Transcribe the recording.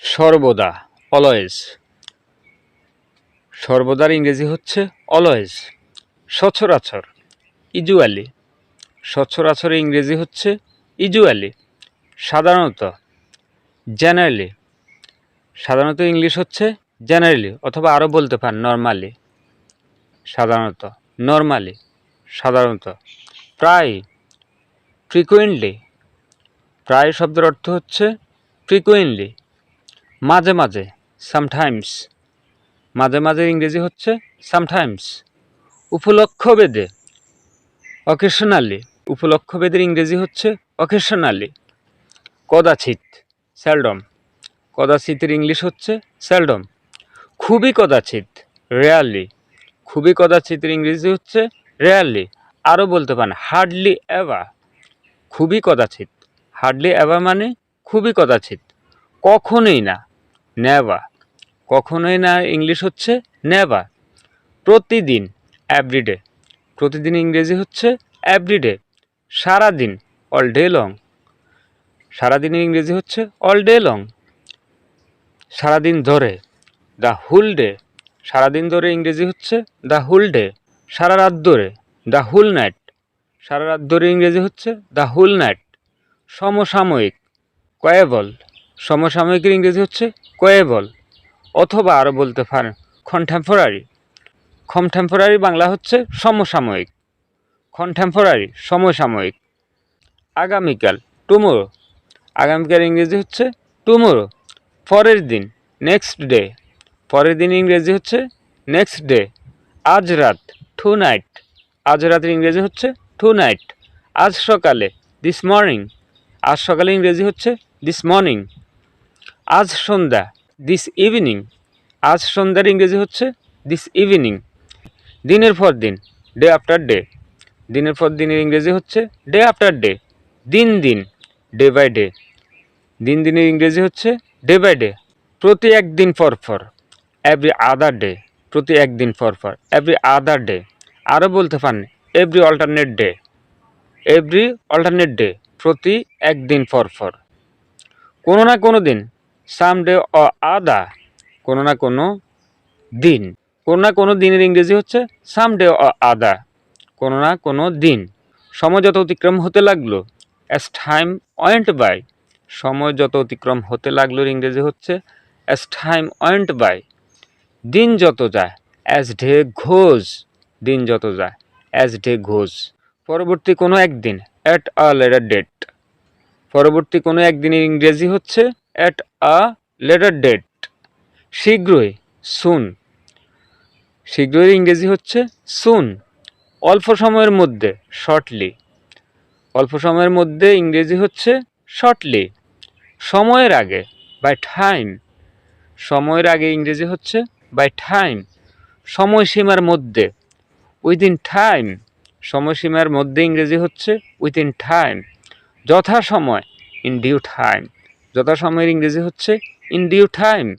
সর্বদা, অলওয়েজ। সর্বদার ইংরেজি হচ্ছে অলওয়েজ। সচরাচর, ইউজুয়ালি। সচরাচরের ইংরেজি হচ্ছে ইউজুয়ালি। সাধারণত, জেনারেলি। সাধারণত ইংলিশ হচ্ছে জেনারেলি, অথবা আরও বলতে পারেন নর্মালি। সাধারণত, নর্মালি, সাধারণত। প্রায়, ফ্রিকুয়েন্টলি। প্রায় শব্দের অর্থ হচ্ছে ফ্রিকুয়েন্টলি। মাঝে মাঝে, সামটাইমস। মাঝে মাঝে ইংরেজি হচ্ছে সামটাইমস। উপলক্ষভেদে, অকেশনালি। উপলক্ষভেদের ইংরেজি হচ্ছে অকেশনালি। কদাচিৎ, সেলডম। কদাচিতের ইংলিশ হচ্ছে সেলডম। খুবই কদাচিৎ, রেয়ারলি। খুবই কদাচিতের ইংরেজি হচ্ছে রেয়ারলি। আরও বলতে পারেন হার্ডলি এভার। খুবই কদাচিৎ, হার্ডলি এভার মানে খুবই কদাচিৎ। কখনোই না, নেভার। কখনোই না ইংলিশ হচ্ছে নেভার। প্রতিদিন, এভরিডে। প্রতিদিন ইংরেজি হচ্ছে এভরিডে। সারাদিন, অল ডে লং। সারাদিনের ইংরেজি হচ্ছে অল ডে লং। সারাদিন ধরে, দ্য হুল ডে। সারাদিন ধরে ইংরেজি হচ্ছে দ্য হুল ডে। সারা রাত ধরে, দ্য হুল নাইট। সারা রাত ধরে ইংরেজি হচ্ছে দ্য হুল নাইট। সমসাময়িক, কোয়েবল। সমসাময়িকের ইংরেজি হচ্ছে কোয়েবল। অথবা আরও বলতে পারেন কন্টেম্পোরারি। কন্টেম্পোরারি বাংলা হচ্ছে সমসাময়িক। কন্টেম্পোরারি, সমসাময়িক। আগামীকাল, টুমোরো। আগামীকাল ইংরেজি হচ্ছে টুমোরো। পরের দিন, নেক্সট ডে। পরের দিন ইংরেজি হচ্ছে নেক্সট ডে। আজ রাত, টু নাইট। আজ রাতের ইংরেজি হচ্ছে টু নাইট। আজ সকালে, দিস মর্নিং। আজ সকালে ইংরেজি হচ্ছে দিস মর্নিং। আজ সন্ধ্যা, দিস ইভিনিং। আজ সন্ধ্যার ইংরেজি হচ্ছে দিস ইভিনিং। দিনের পর দিন, ডে আফটার ডে। দিনের পর দিনের ইংরেজি হচ্ছে ডে আফটার ডে। দিন দিন, ডে বাই ডে। দিন দিনের ইংরেজি হচ্ছে ডে বাই ডে। প্রতি একদিন পর পর, এভরি আদার ডে। প্রতি একদিন পর পর, এভরি আদার ডে। আরও বলতে পারেন every alternate day. Every alternate day, প্রতি একদিন পর পর। কোনো না কোনো দিন, সাম ডে অ আদা। কোনো না কোনো দিন। কোনো না কোনো দিনের ইংরেজি হচ্ছে সাম ডে অ আদা। কোনো না কোনো দিন। সময় যত অতিক্রম হতে লাগলো, অ্যাজ টাইম ওয়েন্ট বাই। সময় যত অতিক্রম হতে লাগলো ইংরেজি হচ্ছে অ্যাজ টাইম ওয়েন্ট বাই। দিন যত যায়, অ্যাজ ডে ঘোজ। দিন যত যায়, অ্যাজ ডে ঘোজ। পরবর্তী কোনো একদিন, অ্যাট আ লেটার ডেট। পরবর্তী কোনো একদিনের ইংরেজি হচ্ছে অ্যাট আ লেটার ডেট। শীঘ্রই, সুন। শীঘ্রই ইংরেজি হচ্ছে সুন। অল্প সময়ের মধ্যে, শর্টলি। অল্প সময়ের মধ্যে ইংরেজি হচ্ছে শর্টলি। সময়ের আগে, বাই টাইম। সময়ের আগে ইংরেজি হচ্ছে বাই টাইম। সময়সীমার মধ্যে, উইদিন টাইম। সময়সীমার মধ্যে ইংরেজি হচ্ছে উইদিন টাইম। যথাসময়, ইন ডিউ টাইম। যথাসময়ের ইংরেজি হচ্ছে ইন ডিউ টাইম।